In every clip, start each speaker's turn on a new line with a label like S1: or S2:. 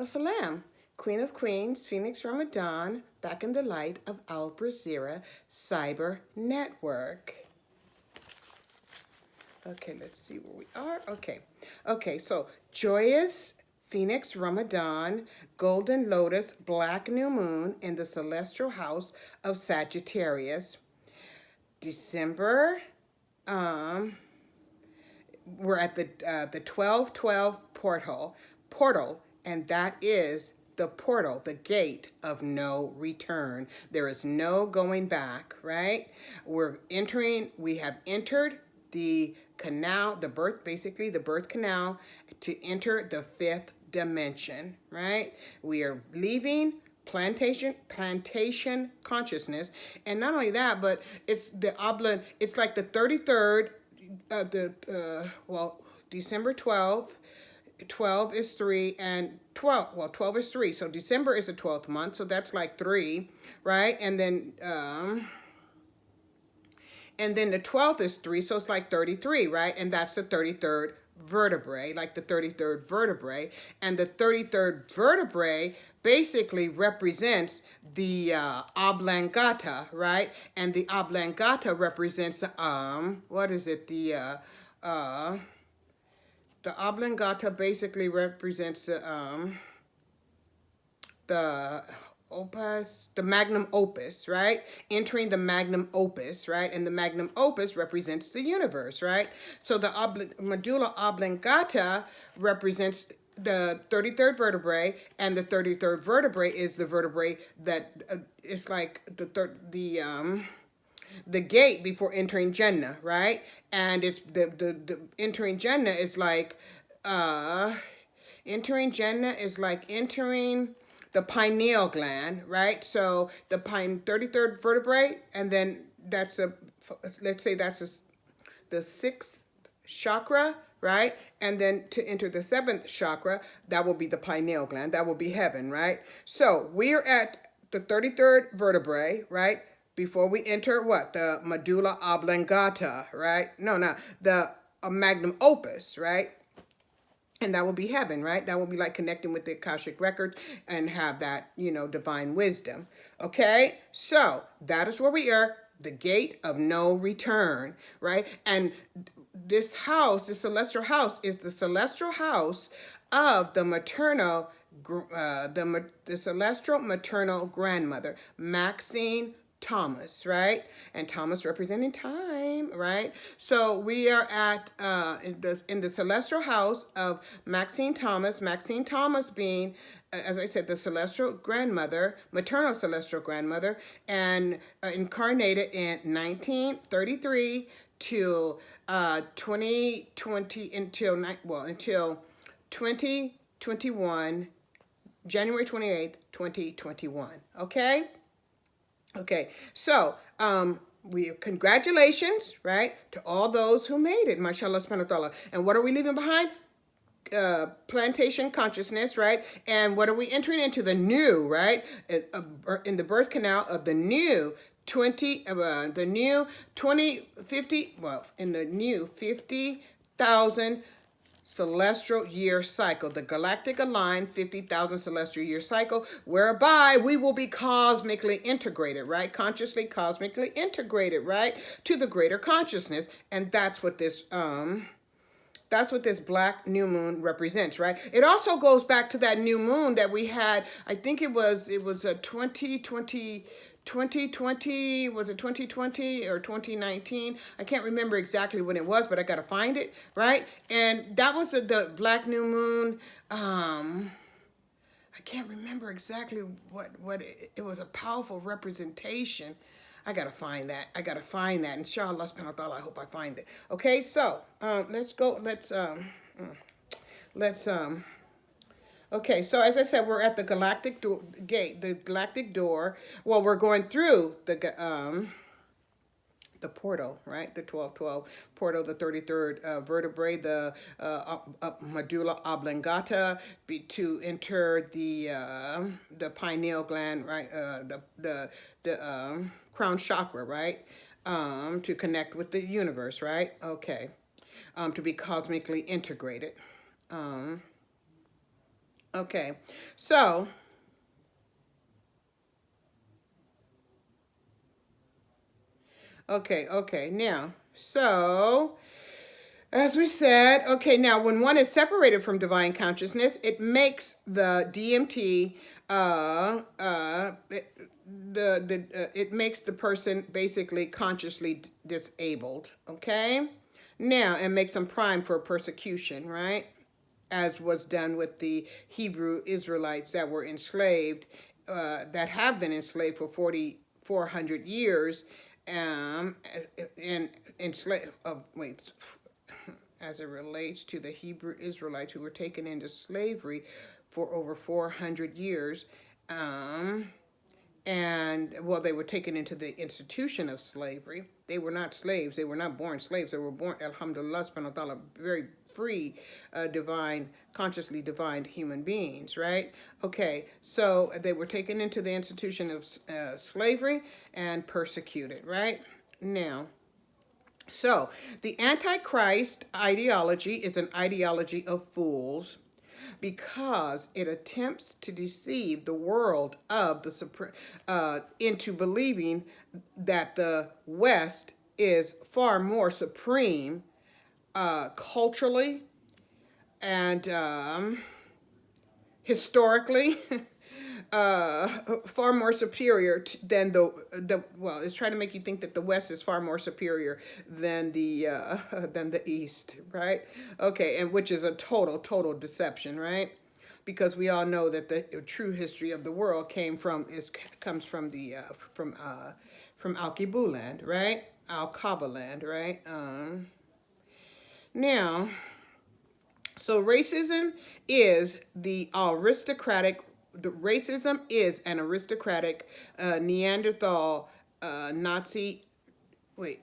S1: Salam, Queen of Queens, Phenix Ramadan, back in the light of Al Brazeera Cyber Network. Okay, let's see where we are. Okay, so joyous Phoenix Ramadan, Golden Lotus, Black New Moon in the celestial house of Sagittarius. December, um, we're at the 1212 portal, and that is the portal, the gate of no return. There is no going back, right? We have entered the canal, basically the birth canal, to enter the fifth dimension, right? We are leaving plantation consciousness, and not only that, but it's like the 33rd, December 12th. 12 is 3, and 12 is 3, so December is the 12th month, so that's like 3, right? And then the 12th is 3, so it's like 33, right? And that's the 33rd vertebrae, like the 33rd vertebrae. And the 33rd vertebrae basically represents the oblongata, right? And the oblongata represents, what is it? The oblongata basically represents the the magnum opus, right? Entering the magnum opus, right? And the magnum opus represents the universe, right? So the medulla oblongata represents the 33rd vertebrae, and the 33rd vertebrae is the vertebrae that it's like the gate before entering Jannah, right? And it's the entering Jannah is like entering Jannah is like entering the pineal gland, right? So the 33rd vertebrae, and then let's say the sixth chakra, right? And then to enter the seventh chakra, that will be the pineal gland. That will be heaven, right? So we're at the 33rd vertebrae, right? Before we enter what? The medulla oblongata, right? No, the magnum opus, right? And that will be heaven, right? That will be like connecting with the Akashic record and have that, divine wisdom. Okay? So that is where we are, the gate of no return, right? And this house, the celestial house, is the celestial house of the the celestial maternal grandmother, Maxine Thomas, right? And Thomas representing time, right? So we are at in the celestial house of Maxine Thomas. Maxine Thomas being, as I said, the celestial grandmother, maternal celestial grandmother, and incarnated in 1933 till 2020 until 2021, January 28th, 2021. Okay. Okay, so congratulations, right, to all those who made it, mashallah subhanahu wa ta'ala. And what are we leaving behind? Plantation consciousness, right? And what are we entering into? The new, right? In the birth canal of the new 2050, well, in the new 50,000 celestial year cycle, the galactic aligned 50,000 celestial year cycle, whereby we will be cosmically integrated, right? Consciously, cosmically integrated, right? To the greater consciousness. And that's what this black new moon represents, right? It also goes back to that new moon that we had. I think it was a 2020, was it 2020 or 2019? I can't remember exactly when it was, but I got to find it, right? And that was the black new moon. I can't remember exactly what it was. A powerful representation. I gotta find that. Inshallah subhanahu wa ta'ala, I hope I find it. Okay, so let's go. Okay, so as I said, we're at the galactic gate, the galactic door. Well, we're going through the portal, right? The 1212 portal, the 33rd vertebrae, the medulla oblongata, to enter the pineal gland, right? The crown chakra, right? To connect with the universe, right? Okay. To be cosmically integrated. Okay, so okay. Now, so as we said, okay, now when one is separated from divine consciousness, it makes the DMT, it makes the person basically consciously disabled, okay? Now, it makes them primed for persecution, right? As was done with the Hebrew Israelites that were enslaved, that have been enslaved for 4,400 years, and enslaved, wait, as it relates to the Hebrew Israelites who were taken into slavery for over 400 years. And well, they were taken into the institution of slavery. They were not slaves. They were not born slaves. They were born, alhamdulillah, subhanahu wa ta'ala, very free, divine, consciously divine human beings, right? Okay, so they were taken into the institution of slavery and persecuted, right? Now, so, the Antichrist ideology is an ideology of fools because it attempts to deceive the world of the into believing that the West is far more supreme culturally and historically, far more superior than the well, it's trying to make you think that the West is far more superior than the East, right? Okay, and which is a total deception, right? Because we all know that the true history of the world comes from the from Al-Kibu land, right? Al-Kaaba land, right? Now, so is the aristocratic. The racism is an aristocratic Neanderthal Nazi. Wait,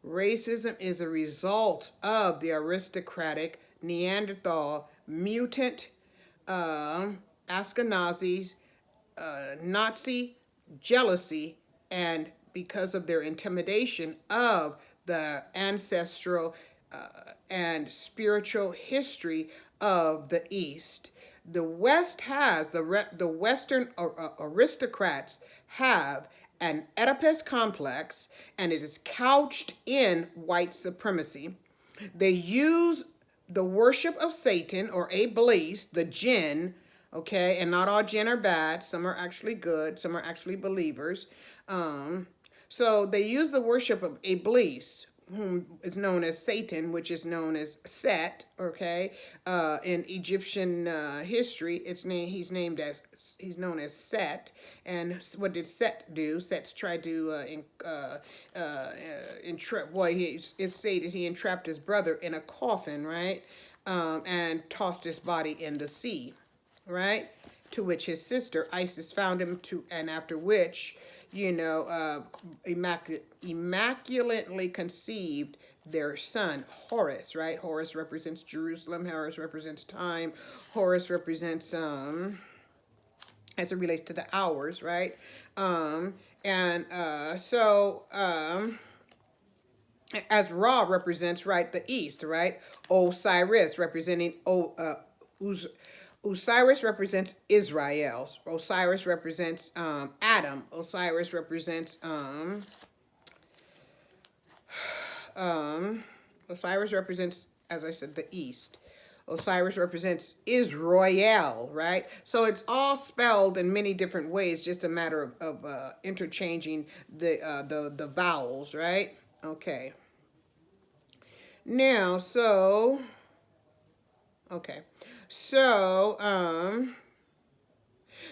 S1: racism is a result of the aristocratic Neanderthal mutant Ashkenazis Nazi jealousy, and because of their intimidation of the ancestral and spiritual history of the East. The West has, the Western aristocrats have an Oedipus complex, and it is couched in white supremacy. They use the worship of Satan or Iblis, the jinn, okay, and not all jinn are bad. Some are actually good. Some are actually believers. So they use the worship of Iblis, whom is known as Satan, which is known as Set. Okay, in Egyptian history, he's known as Set. And what did Set do? Set tried to entrap. Well, it's stated he entrapped his brother in a coffin, right, and tossed his body in the sea, right? To which his sister Isis found him and after which, immaculately conceived their son Horus, right? Horus represents Jerusalem. Horus represents time. Horus represents as it relates to the hours, right? As Ra represents, right, the east, right? Osiris representing Osiris represents Israel. Osiris represents Adam. Osiris represents Osiris represents, as I said, the east. Osiris represents Israel, right? So it's all spelled in many different ways, just a matter of interchanging the vowels, right? Okay. Now, so okay. So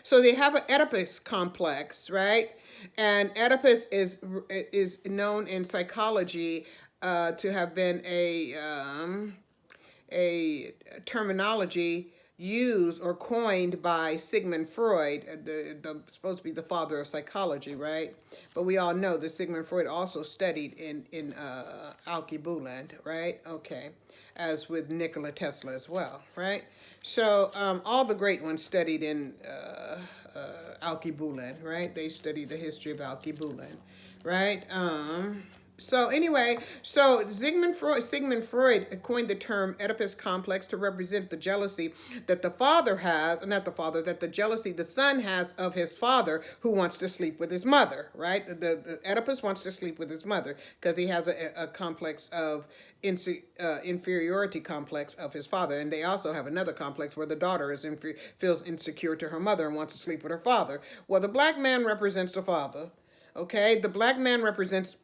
S1: so they have an Oedipus complex, right? And Oedipus is known in psychology to have been a terminology used or coined by Sigmund Freud, the supposed to be the father of psychology, right? But we all know that Sigmund Freud also studied in Al-Kibu land, right? Okay, as with Nikola Tesla as well, right? So all the great ones studied in Al-Kibu land, right? They studied the history of Al-Kibu land, right? So anyway, so Sigmund Freud coined the term Oedipus complex to represent the jealousy that the father has, not the father, that the jealousy the son has of his father who wants to sleep with his mother, right? The Oedipus wants to sleep with his mother because he has a complex of inferiority complex of his father, and they also have another complex where the daughter feels insecure to her mother and wants to sleep with her father. Well, the black man represents the father. Okay, the black man represents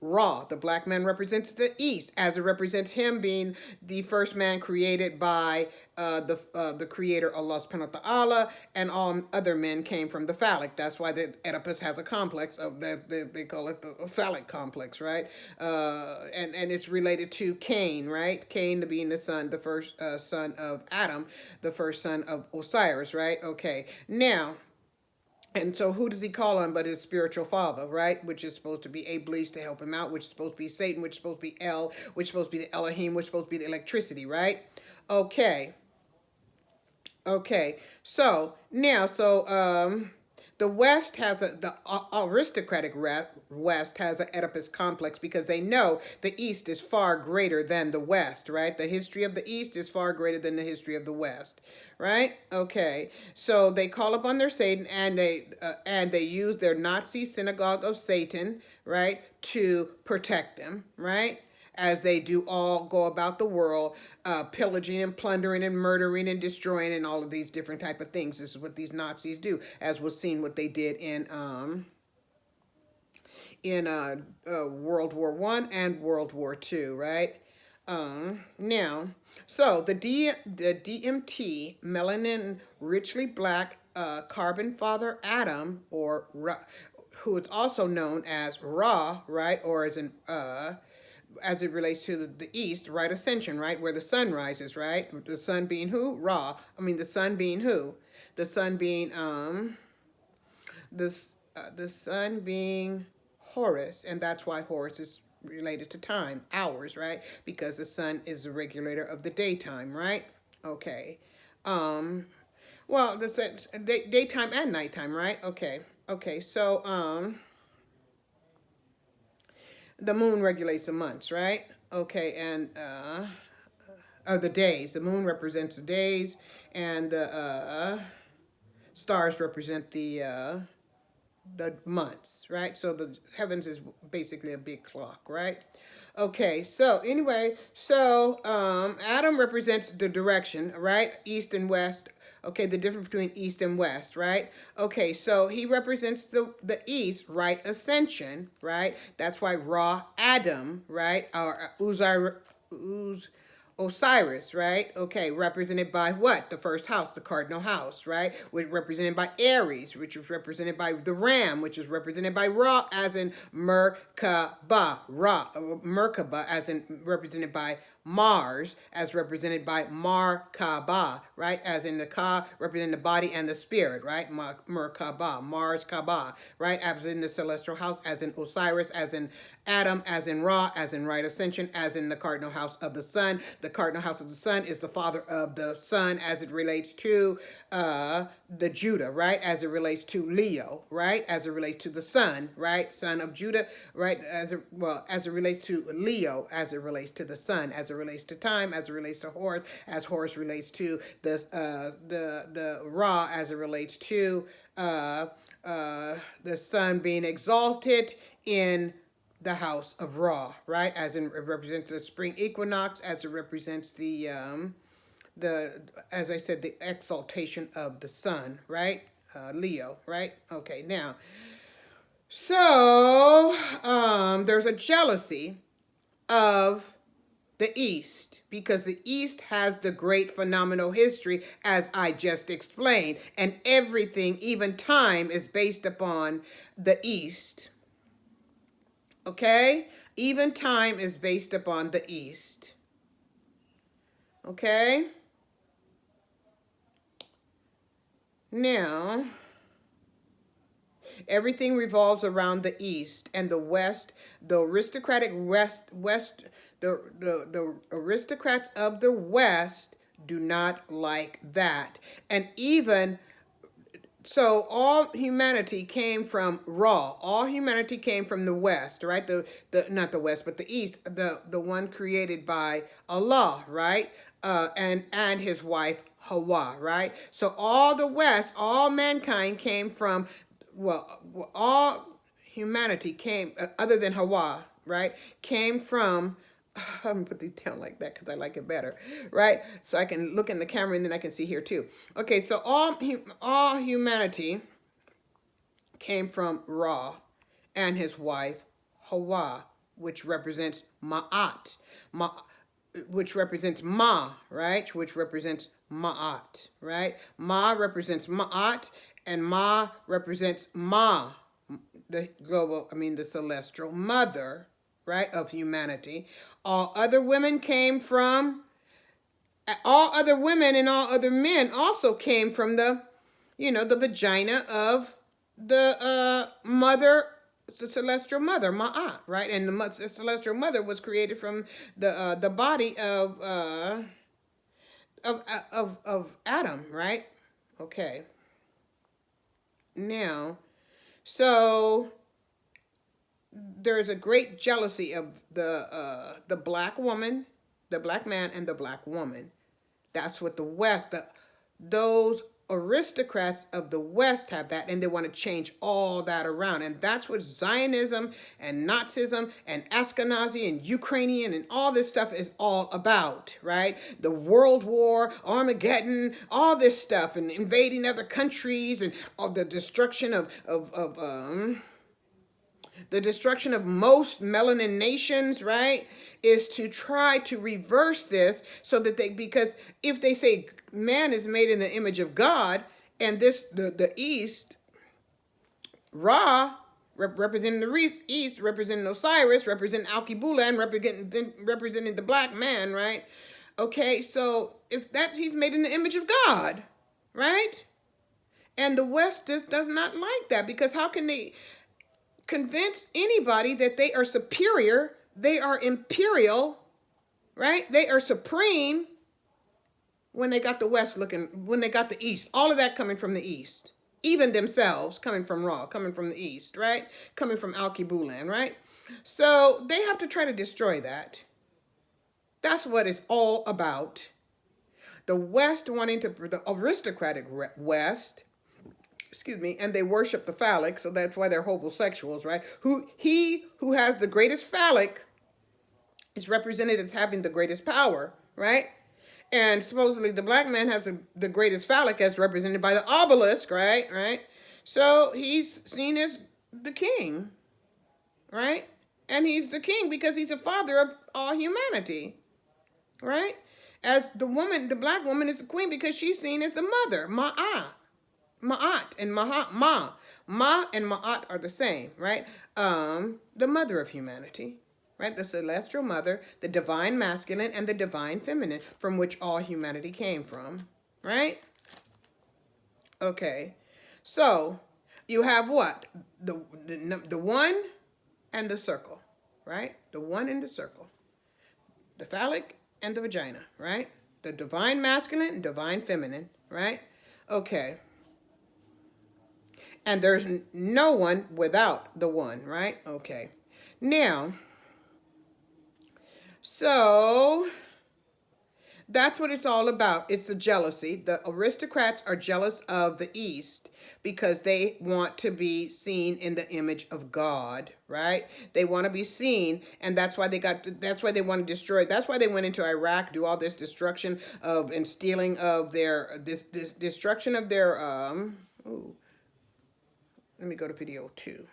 S1: Ra. The black man represents the East, as it represents him being the first man created by the Creator Allah Subhanahu wa Taala, and all other men came from the phallic. That's why the Oedipus has a complex of that. They call it the phallic complex, right? And it's related to Cain, right? Cain being the son, the first son of Adam, the first son of Osiris, right? Okay, now. And so who does he call on but his spiritual father, right? Which is supposed to be Iblis to help him out, which is supposed to be Satan, which is supposed to be El, which is supposed to be the Elohim, which is supposed to be the electricity, right? Okay. Okay. So the West has the aristocratic West has an Oedipus complex because they know the East is far greater than the West, right? The history of the East is far greater than the history of the West, right? Okay, so they call upon their Satan, and they use their Nazi synagogue of Satan, right, to protect them, right? As they do all go about the world, pillaging and plundering and murdering and destroying and all of these different type of things. This is what these Nazis do, as was seen what they did in World War I and World War II, right? Now, so the DMT, melanin richly black carbon father atom, or who is also known as Ra, right, or as it relates to the East, right, ascension, right, where the sun rises, right, the sun being who? Ra. I mean, the sun being who? The sun being the sun being Horus, and that's why Horus is related to time, hours, right? Because the sun is the regulator of the daytime, right? Okay. Well, daytime and nighttime, right? Okay. Okay. So the moon regulates the months, right? Okay, and the days. The moon represents the days, and the stars represent the months, right? So the heavens is basically a big clock, right? Okay, so anyway, Adam represents the direction, right? East and west. Okay, the difference between east and west, right? Okay, so he represents the east, right? Ascension, right? That's why Ra Adam, right? Or Osiris, right? Okay, represented by what? The first house, the cardinal house, right? Which represented by Aries, which is represented by the ram, which is represented by Ra, as in Merkaba, Merkaba, as in represented by Mars, as represented by Markaba, right? As in the Ka, representing the body and the spirit, right? Merkaba, Mars Kaba, right? As in the celestial house, as in Osiris, as in Adam, as in Ra, as in right ascension, as in the cardinal house of the sun. The cardinal house of the sun is the father of the sun as it relates to the Judah, right? As it relates to Leo, right? As it relates to the sun, right? Son of Judah, right? As it relates to Leo, as it relates to the sun, as it relates to time, as it relates to Horus, as Horus relates to the Ra, as it relates to the sun being exalted in the house of Ra, right? As in, it represents the spring equinox, as it represents as I said, the exaltation of the sun, right? Leo, right? Okay, now, so there's a jealousy of the East, because the East has the great phenomenal history, as I just explained, and everything, even time, is based upon the East. Okay? Even time is based upon the East. Okay? Now, everything revolves around the East and the West. The aristocratic the aristocrats of the West do not like that. And even So all humanity came from Ra. All humanity came from the West, right? The not the West, but the East, the one created by Allah, right? And his wife Hawa, right? So all the West, all mankind came from, all humanity came, other than Hawa, right? Came from, I'm gonna put these down like that because I like it better, right? So I can look in the camera and then I can see here too. Okay, so all humanity came from Ra and his wife Hawa, which represents Ma'at, which represents Ma, right? Which represents Ma'at, right? Ma represents Ma'at, and Ma represents Ma, the celestial mother, right, of humanity. All other women came from, all other women and all other men also came from the vagina of the mother, the celestial mother, Ma'at, right? And the celestial mother was created from the body of Adam, right? Okay. Now, so there's a great jealousy of the black woman, the black man, and the black woman. That's what the West, those aristocrats of the West have that, and they want to change all that around. And that's what Zionism and Nazism and Ashkenazi and Ukrainian and all this stuff is all about, right? The World War, Armageddon, all this stuff, and invading other countries, and all the destruction of most melanin nations, right, is to try to reverse this so that because if they say man is made in the image of God, and the East, Ra, representing the East, representing Osiris, representing Alkibula, and representing the black man, right? Okay, so if that he's made in the image of God, right? And the West just does not like that, because how can they convince anybody that they are superior, they are imperial, right? They are supreme, when they got the West when they got the East, all of that coming from the East, even themselves coming from Ra, coming from the East, right? Coming from Alkebulan, right? So they have to try to destroy that. That's what it's all about. The West the aristocratic West, and they worship the phallic, so that's why they're homosexuals, right? He who has the greatest phallic is represented as having the greatest power, right? And supposedly the black man has the greatest phallic, as represented by the obelisk, right? Right? So he's seen as the king, right? And he's the king because he's the father of all humanity, right? As the black woman is the queen because she's seen as the mother, Ma'at and Ma. Ma and Ma'at are the same, right? The mother of humanity, right? The celestial mother, the divine masculine, and the divine feminine, from which all humanity came from, right? Okay, so you have what? The one and the circle, right? The one and the circle. The phallic and the vagina, right? The divine masculine and divine feminine, right? Okay. And there's no one without the one, right? Okay. Now, so that's what it's all about. It's the jealousy. The aristocrats are jealous of the East because they want to be seen in the image of God, right? They want to be seen, and that's why that's why they want to destroy. That's why they went into Iraq, do all this destruction and stealing of their this destruction of their ooh. Let me go to video 2.